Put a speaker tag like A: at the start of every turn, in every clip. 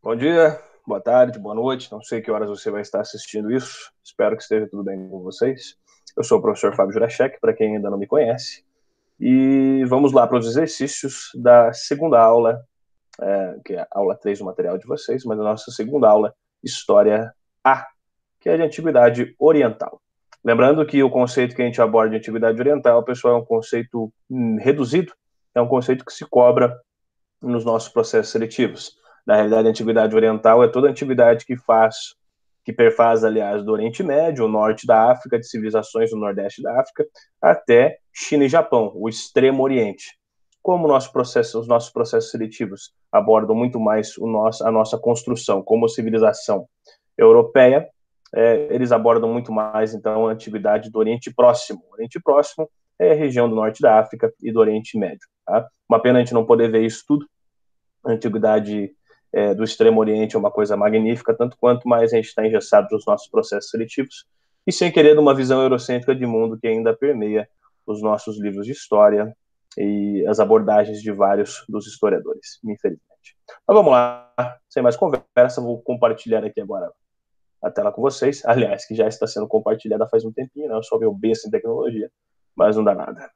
A: Bom dia, boa tarde, boa noite. Não sei que horas você vai estar assistindo isso. Espero que esteja tudo bem com vocês. Eu sou o professor Fábio Jurachek, para quem ainda não me conhece. E vamos lá para os exercícios da segunda aula, que é a aula 3 do material de vocês, mas a nossa segunda aula, História A, que é de Antiguidade Oriental. Lembrando que o conceito que a gente aborda de Antiguidade Oriental, pessoal, é um conceito reduzido, é um conceito que se cobra nos nossos processos seletivos. Na realidade, a antiguidade oriental é toda a antiguidade que perfaz, aliás, do Oriente Médio, o norte da África, de civilizações do nordeste da África, até China e Japão, o extremo oriente. Como os nossos processos seletivos abordam muito mais a nossa construção como civilização europeia, eles abordam muito mais, então, a antiguidade do Oriente Próximo. O Oriente Próximo é a região do norte da África e do Oriente Médio. Tá? Uma pena a gente não poder ver isso tudo. A antiguidade do Extremo Oriente é uma coisa magnífica, tanto quanto mais a gente está engessado nos nossos processos seletivos, e sem querer uma visão eurocêntrica de mundo que ainda permeia os nossos livros de história e as abordagens de vários dos historiadores, infelizmente. Mas vamos lá, sem mais conversa, vou compartilhar aqui agora a tela com vocês, aliás, que já está sendo compartilhada faz um tempinho, né? Eu sou meio besta em tecnologia, mas não dá nada.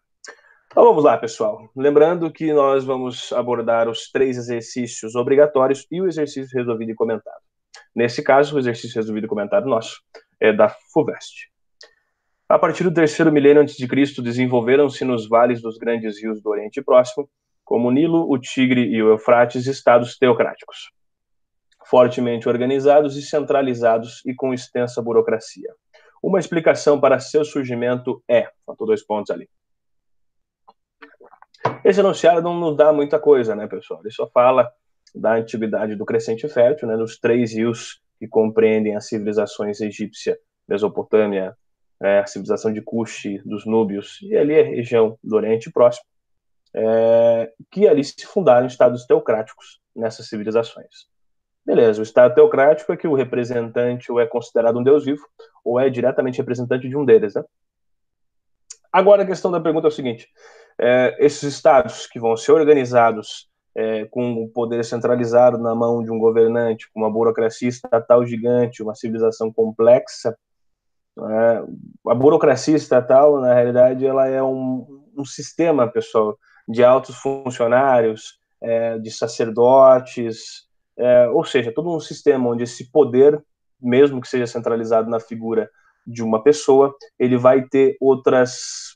A: Então vamos lá, pessoal. Lembrando que nós vamos abordar os 3 exercícios obrigatórios e o exercício resolvido e comentado. Nesse caso, o exercício resolvido e comentado nosso é da FUVEST. A partir do terceiro milênio a.C., desenvolveram-se nos vales dos grandes rios do Oriente Próximo, como o Nilo, o Tigre e o Eufrates, estados teocráticos, fortemente organizados e centralizados e com extensa burocracia. Uma explicação para seu surgimento faltou 2 pontos ali. Esse enunciado não nos dá muita coisa, né, pessoal? Ele só fala da antiguidade do Crescente Fértil, né, dos 3 rios que compreendem as civilizações egípcia, Mesopotâmia, a civilização de Cush, dos Núbios, e ali a região do Oriente Próximo, que ali se fundaram estados teocráticos nessas civilizações. Beleza, o estado teocrático é que o representante ou é considerado um deus vivo, ou é diretamente representante de um deles, né? Agora a questão da pergunta é o seguinte: esses estados que vão ser organizados com o poder centralizado na mão de um governante, com uma burocracia estatal gigante, uma civilização complexa, a burocracia estatal, na realidade, ela é um sistema, pessoal, de altos funcionários, de sacerdotes, ou seja, todo um sistema onde esse poder, mesmo que seja centralizado na figura de uma pessoa, ele vai ter outros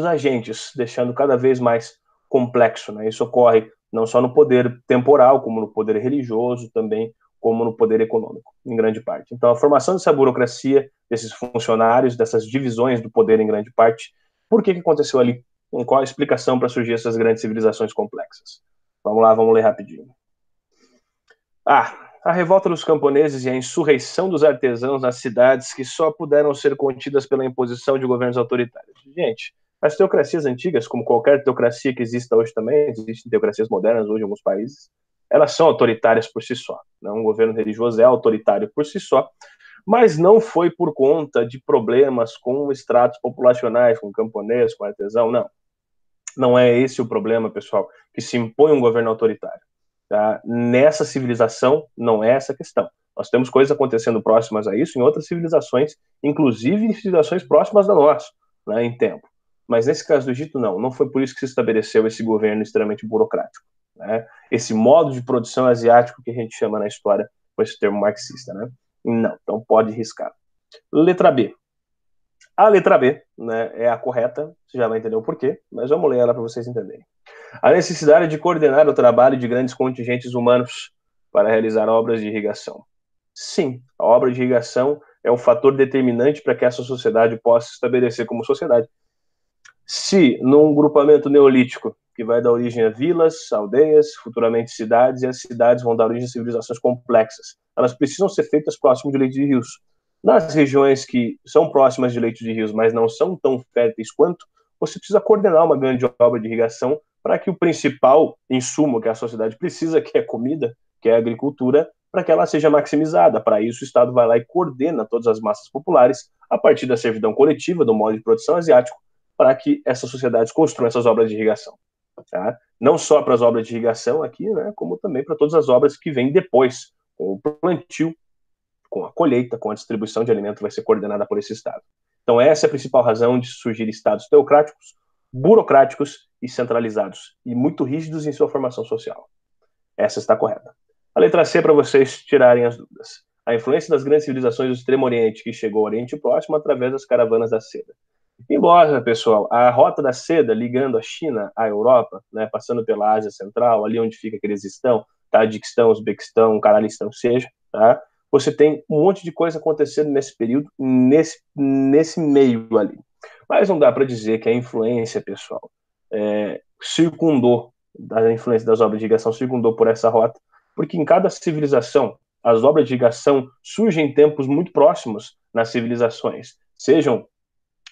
A: agentes, deixando cada vez mais complexo. Né? Isso ocorre não só no poder temporal, como no poder religioso, também como no poder econômico, em grande parte. Então, a formação dessa burocracia, desses funcionários, dessas divisões do poder em grande parte, por que aconteceu ali? Qual a explicação para surgir essas grandes civilizações complexas? Vamos lá, vamos ler rapidinho. A revolta dos camponeses e a insurreição dos artesãos nas cidades que só puderam ser contidas pela imposição de governos autoritários. Gente, as teocracias antigas, como qualquer teocracia que exista hoje também, existem teocracias modernas hoje em alguns países, elas são autoritárias por si só. Né? Um governo religioso é autoritário por si só, mas não foi por conta de problemas com estratos populacionais, com camponês, com artesão, não. Não é esse o problema, pessoal, que se impõe um governo autoritário. Tá? Nessa civilização, não é essa a questão. Nós temos coisas acontecendo próximas a isso em outras civilizações, inclusive em civilizações próximas da nossa, né, em tempo. Mas nesse caso do Egito, não. Não foi por isso que se estabeleceu esse governo extremamente burocrático. Né? Esse modo de produção asiático que a gente chama na história com esse termo marxista. Né? Não, então pode riscar. Letra B. A letra B, né, é a correta, você já vai entender o porquê, mas vamos ler ela para vocês entenderem. A necessidade de coordenar o trabalho de grandes contingentes humanos para realizar obras de irrigação. Sim, a obra de irrigação é um fator determinante para que essa sociedade possa se estabelecer como sociedade. Se, num grupamento neolítico, que vai dar origem a vilas, aldeias, futuramente cidades, e as cidades vão dar origem a civilizações complexas, elas precisam ser feitas próximo de leitos de rios. Nas regiões que são próximas de leitos de rios, mas não são tão férteis quanto, você precisa coordenar uma grande obra de irrigação para que o principal insumo que a sociedade precisa, que é comida, que é a agricultura, para que ela seja maximizada. Para isso, o Estado vai lá e coordena todas as massas populares a partir da servidão coletiva, do modo de produção asiático, para que essas sociedades construam essas obras de irrigação. Tá? não só para as obras de irrigação aqui, né, como também para todas as obras que vêm depois, com o plantio, com a colheita, com a distribuição de alimento, vai ser coordenada por esse Estado. Então essa é a principal razão de surgir Estados teocráticos, burocráticos e centralizados, e muito rígidos em sua formação social. Essa está correta. A letra C, para vocês tirarem as dúvidas. A influência das grandes civilizações do Extremo Oriente, que chegou ao Oriente Próximo através das caravanas da seda. Embora, pessoal, a rota da seda ligando a China à Europa, né, passando pela Ásia Central, ali onde fica Kirguistão, Tadiquistão, Uzbequistão, Caralistão, seja, tá? Você tem um monte de coisa acontecendo nesse período, nesse meio ali. Mas não dá para dizer que a influência, pessoal, circundou, a influência das obras de irrigação circundou por essa rota, porque em cada civilização, as obras de irrigação surgem em tempos muito próximos nas civilizações, sejam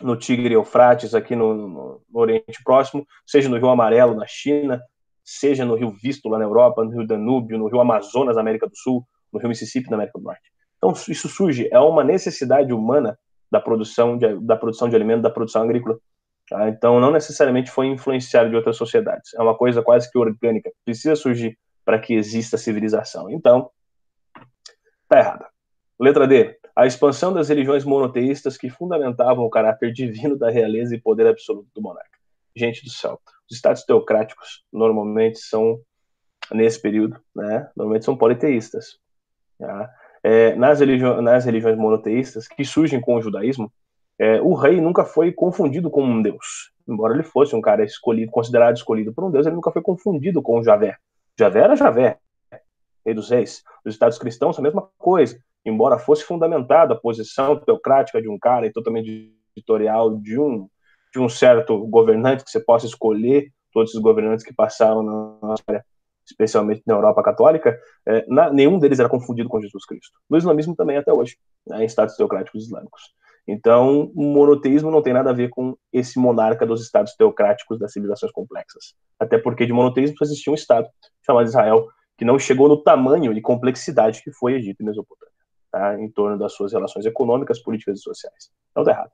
A: no Tigre e Eufrates, aqui no Oriente Próximo, seja no Rio Amarelo, na China, seja no Rio Vístula, na Europa, no Rio Danúbio, no Rio Amazonas, na América do Sul, no Rio Mississippi, na América do Norte. Então, isso surge, é uma necessidade humana da produção de alimento, da produção agrícola. Tá? Então, não necessariamente foi influenciado de outras sociedades. É uma coisa quase que orgânica. Precisa surgir para que exista civilização. Então, tá errado. Letra D. A expansão das religiões monoteístas que fundamentavam o caráter divino da realeza e poder absoluto do monarca. Gente do céu. Os estados teocráticos normalmente são, nesse período, né, normalmente são politeístas. Tá? Nas religiões monoteístas, que surgem com o judaísmo, o rei nunca foi confundido com um deus. Embora ele fosse um cara escolhido, considerado escolhido por um deus, ele nunca foi confundido com Javé. Javé era Javé, rei dos reis. Os estados cristãos, a mesma coisa. Embora fosse fundamentada a posição teocrática de um cara e totalmente ditatorial de um certo governante que você possa escolher, todos os governantes que passaram na história, especialmente na Europa católica, nenhum deles era confundido com Jesus Cristo. No islamismo também até hoje, né, em estados teocráticos islâmicos. Então, o monoteísmo não tem nada a ver com esse monarca dos estados teocráticos das civilizações complexas. Até porque de monoteísmo só existia um estado chamado Israel, que não chegou no tamanho e complexidade que foi Egito e Mesopotâmia, tá? Em torno das suas relações econômicas, políticas e sociais. Então tá errado.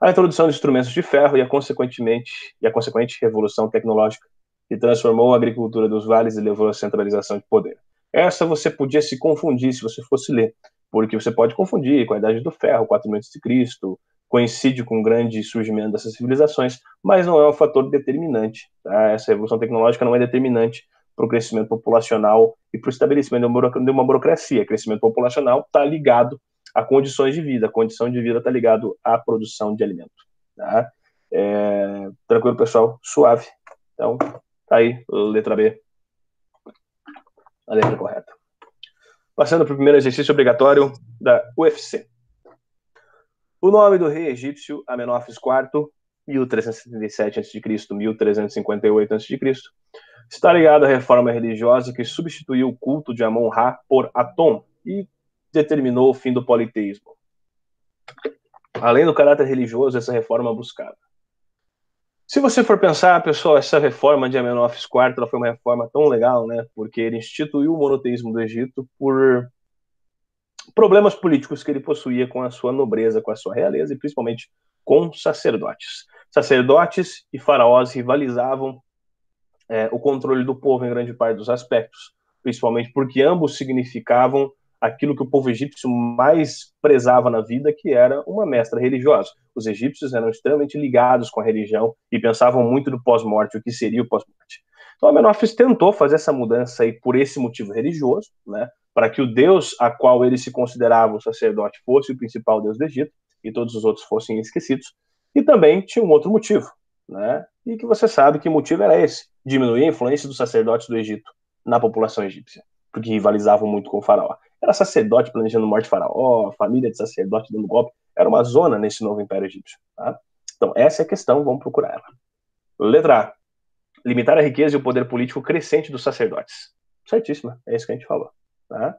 A: A introdução de instrumentos de ferro e a consequente revolução tecnológica que transformou a agricultura dos vales e levou à centralização de poder. Essa você podia se confundir se você fosse ler, porque você pode confundir com a Idade do Ferro, 4000 a.C., coincide com o grande surgimento dessas civilizações, mas não é um fator determinante. Tá? Essa revolução tecnológica não é determinante para o crescimento populacional e para o estabelecimento de uma burocracia. Crescimento populacional está ligado a condições de vida. A condição de vida está ligado à produção de alimento. Tá? Tranquilo, pessoal? Suave. Então, tá aí, letra B. A letra correta. Passando para o primeiro exercício obrigatório da UFC. O nome do rei egípcio Amenófis IV, 1377 a.C., 1358 a.C., está ligado à reforma religiosa que substituiu o culto de Amon-Ra por Atom e determinou o fim do politeísmo. Além do caráter religioso, essa reforma buscava. Se você for pensar, pessoal, essa reforma de Amenófis IV ela foi uma reforma tão legal, né? Porque ele instituiu o monoteísmo do Egito por problemas políticos que ele possuía com a sua nobreza, com a sua realeza e principalmente com sacerdotes. Sacerdotes e faraós rivalizavam o controle do povo em grande parte dos aspectos, principalmente porque ambos significavam aquilo que o povo egípcio mais prezava na vida, que era uma mestra religiosa. Os egípcios eram extremamente ligados com a religião e pensavam muito no pós-morte, o que seria o pós-morte. Então, Amenófis tentou fazer essa mudança aí por esse motivo religioso, né, para que o deus a qual ele se considerava o sacerdote fosse o principal deus do Egito e todos os outros fossem esquecidos. E também tinha um outro motivo, né, e que você sabe que o motivo era esse: diminuir a influência dos sacerdotes do Egito na população egípcia, porque rivalizavam muito com o faraó. Era sacerdote planejando morte de faraó, família de sacerdote dando golpe. Era uma zona nesse novo império egípcio. Tá? Então, essa é a questão, vamos procurar ela. Letra A. Limitar a riqueza e o poder político crescente dos sacerdotes. Certíssima, é isso que a gente falou. Tá?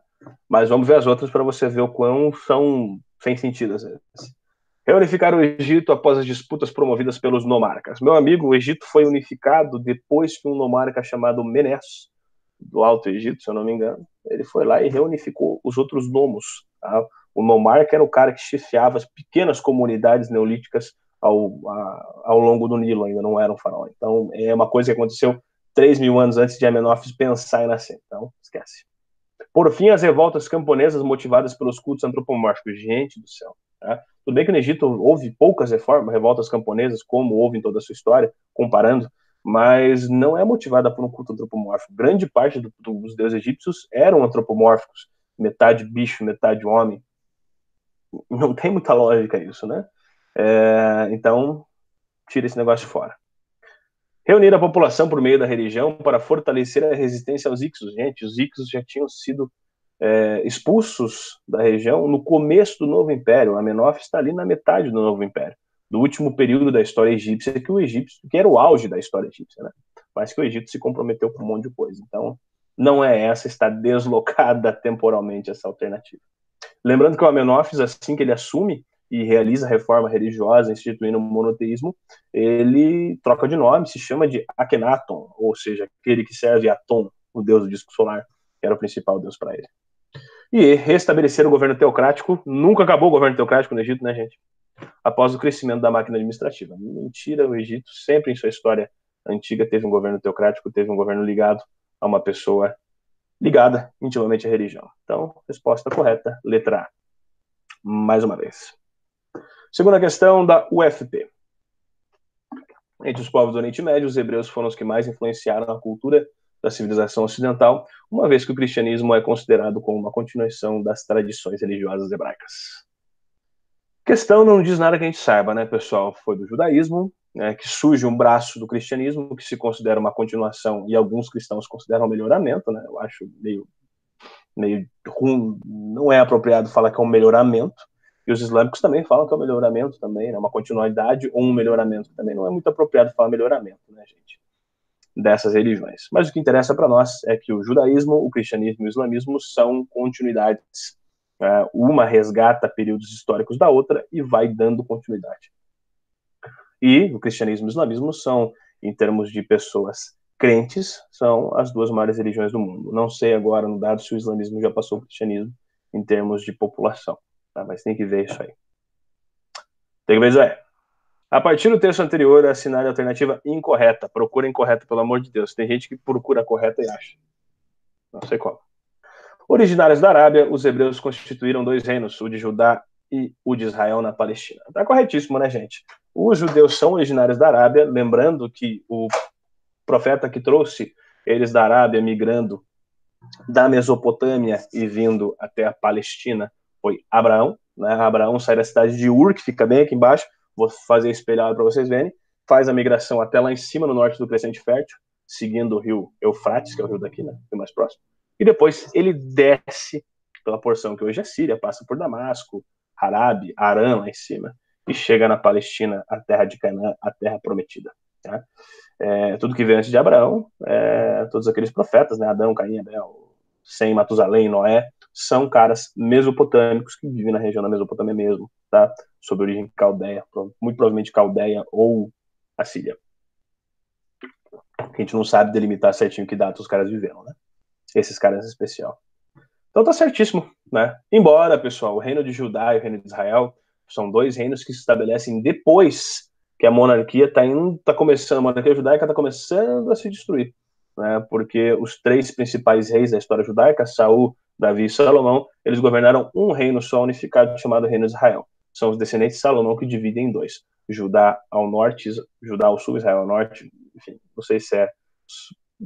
A: Mas vamos ver as outras para você ver o quão são sem sentido às vezes. Reunificar o Egito após as disputas promovidas pelos nomarcas. Meu amigo, o Egito foi unificado depois que um nomarca chamado Menes, do Alto Egito, se eu não me engano, ele foi lá e reunificou os outros nomos. Tá? O nomarca era o cara que chefiava as pequenas comunidades neolíticas ao longo do Nilo, ainda não era um faraó. Então, é uma coisa que aconteceu 3.000 anos antes de Amenófis pensar em nascer. Então, esquece. Por fim, as revoltas camponesas motivadas pelos cultos antropomórficos. Gente do céu. Tá? Tudo bem que no Egito houve poucas revoltas camponesas, como houve em toda a sua história, comparando, mas não é motivada por um culto antropomórfico. Grande parte dos deuses egípcios eram antropomórficos, metade bicho, metade homem. Não tem muita lógica isso, né? Então, tira esse negócio fora. Reunir a população por meio da religião para fortalecer a resistência aos Ixos. Gente, os Ixos já tinham sido expulsos da região no começo do Novo Império. Amenófis está ali na metade do Novo Império, do último período da história egípcia, que era o auge da história egípcia, né? Mas que o Egito se comprometeu com um monte de coisa. Então, não é essa, está deslocada temporalmente essa alternativa. Lembrando que o Amenófis, assim que ele assume e realiza a reforma religiosa, instituindo o monoteísmo, ele troca de nome, se chama de Akhenaton, ou seja, aquele que serve a Aton, o deus do disco solar, que era o principal deus para ele. E restabelecer o governo teocrático. Nunca acabou o governo teocrático no Egito, né, gente? Após o crescimento da máquina administrativa. Mentira, o Egito sempre em sua história antiga teve um governo teocrático, teve um governo ligado a uma pessoa ligada intimamente à religião. Então, resposta correta, letra A. Mais uma vez. Segunda questão da UFP. Entre os povos do Oriente Médio, os hebreus foram os que mais influenciaram a cultura da civilização ocidental, uma vez que o cristianismo é considerado como uma continuação das tradições religiosas hebraicas. Questão não diz nada que a gente saiba, né, pessoal? Foi do judaísmo, né, que surge um braço do cristianismo que se considera uma continuação e alguns cristãos consideram um melhoramento, né? Eu acho meio ruim, não é apropriado falar que é um melhoramento. E os islâmicos também falam que é um melhoramento também, né? Uma continuidade ou um melhoramento também. Não é muito apropriado falar melhoramento, né, gente? Dessas religiões. Mas o que interessa para nós é que o judaísmo, o cristianismo e o islamismo são continuidades. Uma resgata períodos históricos da outra e vai dando continuidade. E o cristianismo e o islamismo são, em termos de pessoas crentes, são as duas maiores religiões do mundo. Não sei agora, no dado, se o islamismo já passou o cristianismo em termos de população. Tá? Mas tem que ver isso aí. Tem que ver isso aí. A partir do texto anterior, assinar a alternativa incorreta. Procura incorreta, pelo amor de Deus. Tem gente que procura a correta e acha. Não sei qual. Originários da Arábia, os hebreus constituíram dois reinos, o de Judá e o de Israel na Palestina. Tá corretíssimo, né, gente? Os judeus são originários da Arábia, lembrando que o profeta que trouxe eles da Arábia, migrando da Mesopotâmia e vindo até a Palestina, foi Abraão. Né? Abraão sai da cidade de Ur, que fica bem aqui embaixo, vou fazer espelhado para vocês verem, faz a migração até lá em cima, no norte do Crescente Fértil, seguindo o rio Eufrates, que é o rio daqui, né, o rio mais próximo, e depois ele desce pela porção que hoje é Síria, passa por Damasco, Harabe, Arã lá em cima, e chega na Palestina, a terra de Canaã, a terra prometida. Tá? Tudo que veio antes de Abraão, todos aqueles profetas, né, Adão, Caim, Abel, Sem, Matusalém, Noé, são caras mesopotâmicos que vivem na região da Mesopotâmia mesmo, tá? Sob origem caldeia, muito provavelmente caldeia ou assíria. A gente não sabe delimitar certinho que data os caras viveram, né? Esses caras em especial. Então tá certíssimo, né? Embora, pessoal, o reino de Judá e o reino de Israel são dois reinos que se estabelecem depois que a monarquia tá começando, a monarquia judaica está começando a se destruir, né? Porque os três principais reis da história judaica, Saul, Davi e Salomão, eles governaram um reino só unificado chamado Reino de Israel. São os descendentes de Salomão que dividem em dois. Judá ao norte, Judá ao sul, Israel ao norte, enfim, não sei se é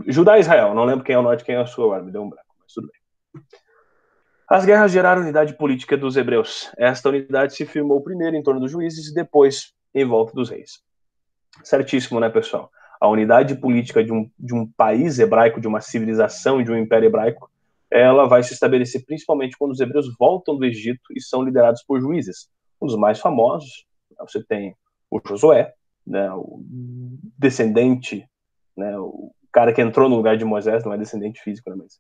A: Judá e Israel, não lembro quem é o norte e quem é o sul agora, me deu um branco, mas tudo bem. As guerras geraram unidade política dos hebreus. Esta unidade se firmou primeiro em torno dos juízes e depois em volta dos reis. Certíssimo, né, pessoal? A unidade política de um país hebraico, de uma civilização e de um império hebraico, ela vai se estabelecer principalmente quando os hebreus voltam do Egito e são liderados por juízes. Um dos mais famosos, você tem o Josué, né, o descendente, né, o cara que entrou no lugar de Moisés, não é descendente físico, né, mas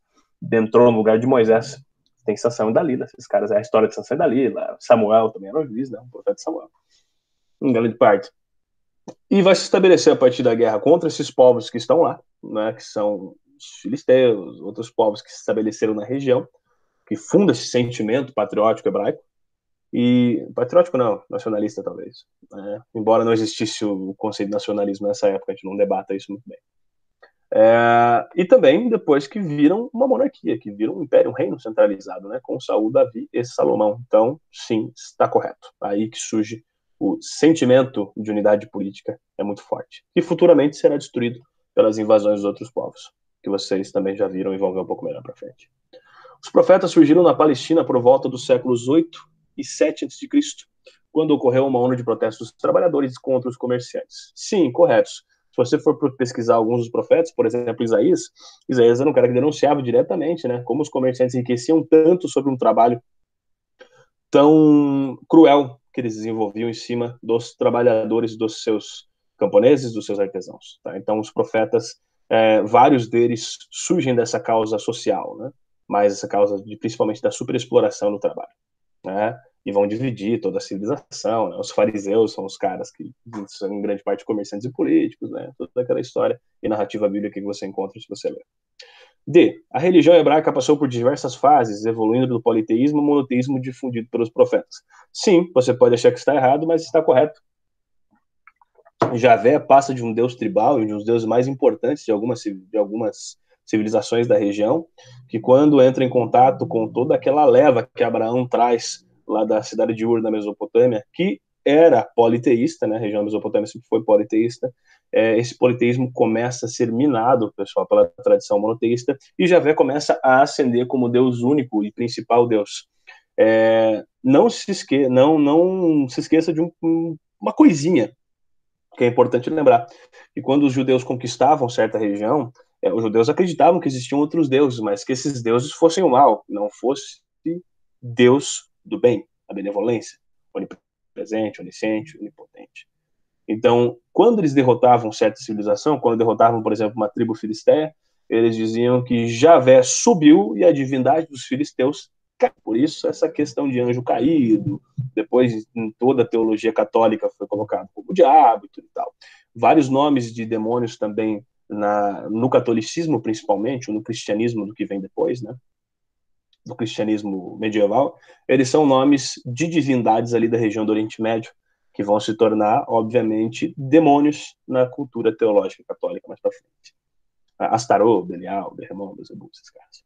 A: entrou no lugar de Moisés. Tem Sansão e Dalila, esses caras, é a história de Sansão e Dalila. Samuel também era um juiz, né, um profeta Samuel. Em grande parte. E vai se estabelecer a partir da guerra contra esses povos que estão lá, né, que são os filisteus, outros povos que se estabeleceram na região, que funda esse sentimento patriótico hebraico. E patriótico não, nacionalista talvez. Embora não existisse o conceito de nacionalismo nessa época, a gente não debata isso muito bem. E também depois que viram uma monarquia, que viram um império, um reino centralizado, né, com Saul, Davi e Salomão. Então, sim, está correto. Aí que surge o sentimento de unidade política, é muito forte. E futuramente será destruído pelas invasões dos outros povos, que vocês também já viram e vão ver um pouco melhor para frente. Os profetas surgiram na Palestina por volta dos séculos 8 e 7 a.C., quando ocorreu uma onda de protestos dos trabalhadores contra os comerciantes. Sim, corretos. Se você for pesquisar alguns dos profetas, por exemplo, Isaías era um cara que denunciava diretamente, né, como os comerciantes enriqueciam tanto sobre um trabalho tão cruel que eles desenvolviam em cima dos trabalhadores, dos seus camponeses, dos seus artesãos. Tá? Então, os profetas, vários deles surgem dessa causa social, né? Mas essa causa principalmente da superexploração do trabalho, né? E vão dividir toda a civilização, né? Os fariseus são os caras que são em grande parte comerciantes e políticos, né? Toda aquela história e narrativa bíblica que você encontra se você ler. D. A religião hebraica passou por diversas fases, evoluindo do politeísmo ao monoteísmo difundido pelos profetas. Sim, você pode achar que está errado, mas está correto. Javé passa de um deus tribal e de um dos deuses mais importantes de algumas civilizações da região, que quando entra em contato com toda aquela leva que Abraão traz lá da cidade de Ur, na Mesopotâmia, que era politeísta, né? A região da Mesopotâmia sempre foi politeísta. Esse politeísmo começa a ser minado, pessoal, pela tradição monoteísta, e Javé começa a ascender como Deus único e principal Deus. Não se esqueça de uma coisinha que é importante lembrar. E quando os judeus conquistavam certa região, os judeus acreditavam que existiam outros deuses, mas que esses deuses fossem o mal, não fosse Deus do bem, a benevolência, onipresente, onisciente, onipotente. Então, quando eles derrotavam certa civilização, quando derrotavam, por exemplo, uma tribo filisteia, eles diziam que Javé subiu e a divindade dos filisteus caiu. Por isso, essa questão de anjo caído, depois em toda a teologia católica foi colocado como o diabo e tudo e tal. Vários nomes de demônios também no catolicismo, principalmente, ou no cristianismo do que vem depois, né? Do cristianismo medieval, eles são nomes de divindades ali da região do Oriente Médio, que vão se tornar, obviamente, demônios na cultura teológica católica mais para frente. Astarô, Belial, Berremon, Beelzebub, esses caras.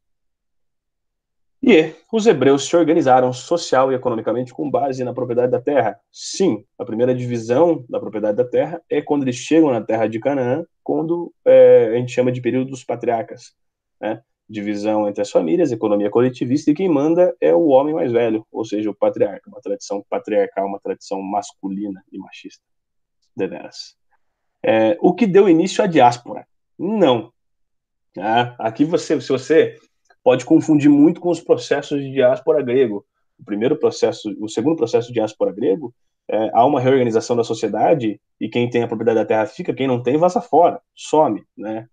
A: E os hebreus se organizaram social e economicamente com base na propriedade da terra. Sim, a primeira divisão da propriedade da terra é quando eles chegam na terra de Canaã, quando a gente chama de período dos patriarcas, né? Divisão entre as famílias, economia coletivista, e quem manda é o homem mais velho, ou seja, o patriarca, uma tradição patriarcal, uma tradição masculina e machista, deveras. O que deu início à diáspora? Não. Aqui se você pode confundir muito com os processos de diáspora grego. O segundo processo de diáspora grego, há uma reorganização da sociedade e quem tem a propriedade da terra fica, quem não tem vaza fora, some, né?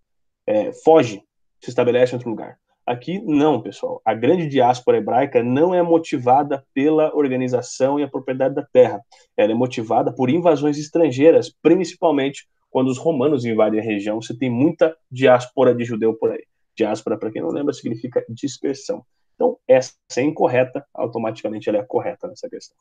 A: Foge, se estabelece em outro lugar. Aqui não, pessoal. A grande diáspora hebraica não é motivada pela organização e a propriedade da terra. Ela é motivada por invasões estrangeiras, principalmente quando os romanos invadem a região. Você tem muita diáspora de judeu por aí. Diáspora, para quem não lembra, significa dispersão. Então, essa é incorreta, automaticamente ela é correta nessa questão.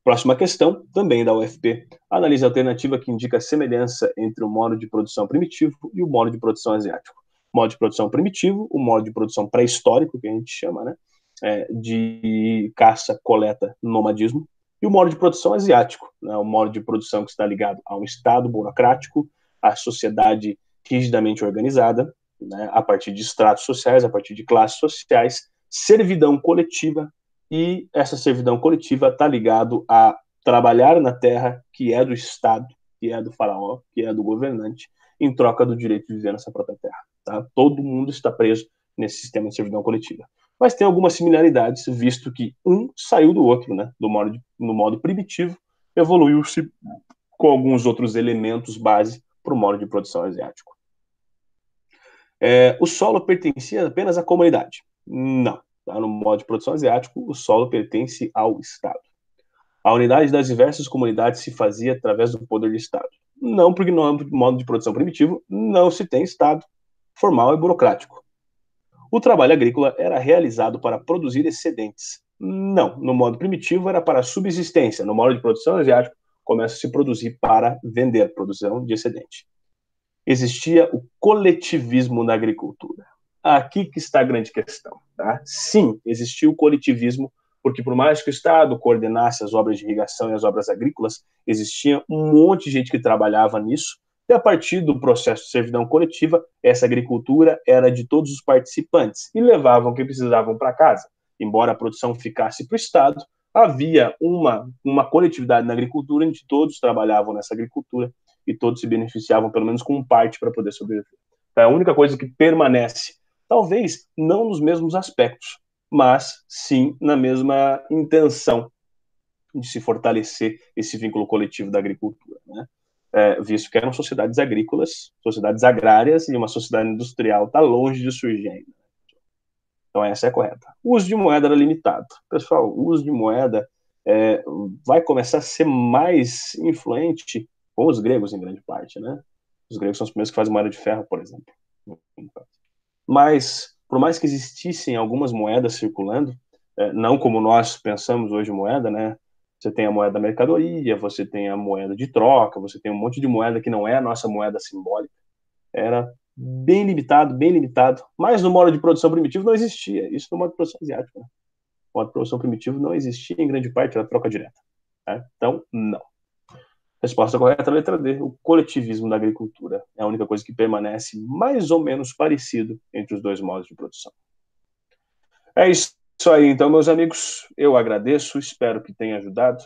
A: Próxima questão, também da UFP. Analise a alternativa que indica a semelhança entre o modo de produção primitivo e o modo de produção asiático. O modo de produção primitivo, o modo de produção pré-histórico, que a gente chama, né, de caça, coleta, nomadismo, e o modo de produção asiático, né, o modo de produção que está ligado a um Estado burocrático, à sociedade rigidamente organizada, né, a partir de estratos sociais, a partir de classes sociais, servidão coletiva, e essa servidão coletiva está ligado a trabalhar na terra que é do Estado, que é do faraó, que é do governante, em troca do direito de viver nessa própria terra. Tá? Todo mundo está preso nesse sistema de servidão coletiva. Mas tem algumas similaridades, visto que um saiu do outro, né? No modo primitivo, evoluiu-se com alguns outros elementos base para o modo de produção asiático. O solo pertencia apenas à comunidade? Não. Tá? No modo de produção asiático, o solo pertence ao Estado. A unidade das diversas comunidades se fazia através do poder do Estado. Não, porque no modo de produção primitivo não se tem Estado formal e burocrático. O trabalho agrícola era realizado para produzir excedentes. Não, no modo primitivo era para subsistência. No modo de produção asiático, começa a se produzir para vender, produção de excedente. Existia o coletivismo na agricultura. Aqui que está a grande questão. Tá? Sim, existia o coletivismo, porque por mais que o Estado coordenasse as obras de irrigação e as obras agrícolas, existia um monte de gente que trabalhava nisso, e a partir do processo de servidão coletiva, essa agricultura era de todos os participantes e levavam o que precisavam para casa. Embora a produção ficasse para o Estado, havia uma coletividade na agricultura onde todos trabalhavam nessa agricultura e todos se beneficiavam pelo menos com parte para poder sobreviver. É a única coisa que permanece, talvez não nos mesmos aspectos, mas sim na mesma intenção de se fortalecer esse vínculo coletivo da agricultura, né? Visto que eram sociedades agrícolas, sociedades agrárias, e uma sociedade industrial está longe de surgir ainda. Então essa é a correta. O uso de moeda era limitado. Pessoal, o uso de moeda vai começar a ser mais influente com os gregos em grande parte, né? Os gregos são os primeiros que fazem moeda de ferro, por exemplo. Mas, por mais que existissem algumas moedas circulando, não como nós pensamos hoje moeda, né? Você tem a moeda da mercadoria, você tem a moeda de troca, você tem um monte de moeda que não é a nossa moeda simbólica. Era bem limitado, bem limitado. Mas no modo de produção primitivo não existia. Isso no modo de produção asiático, né? O modo de produção primitivo não existia em grande parte, era troca direta. Né? Então, não. Resposta correta, é a letra D. O coletivismo da agricultura é a única coisa que permanece mais ou menos parecido entre os dois modos de produção. É isso aí, então, meus amigos. Eu agradeço, espero que tenha ajudado.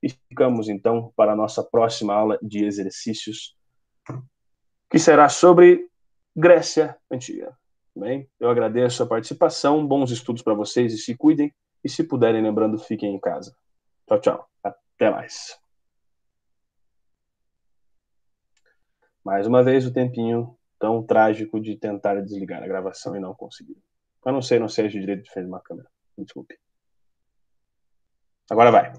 A: E ficamos, então, para a nossa próxima aula de exercícios, que será sobre Grécia Antiga. Bem, eu agradeço a participação, bons estudos para vocês e se cuidem. E se puderem, lembrando, fiquem em casa. Tchau, tchau. Até mais. Mais uma vez o tempinho tão trágico de tentar desligar a gravação e não conseguir. Eu não sei, não sei de direito de frente de uma câmera. Desculpe. Agora vai.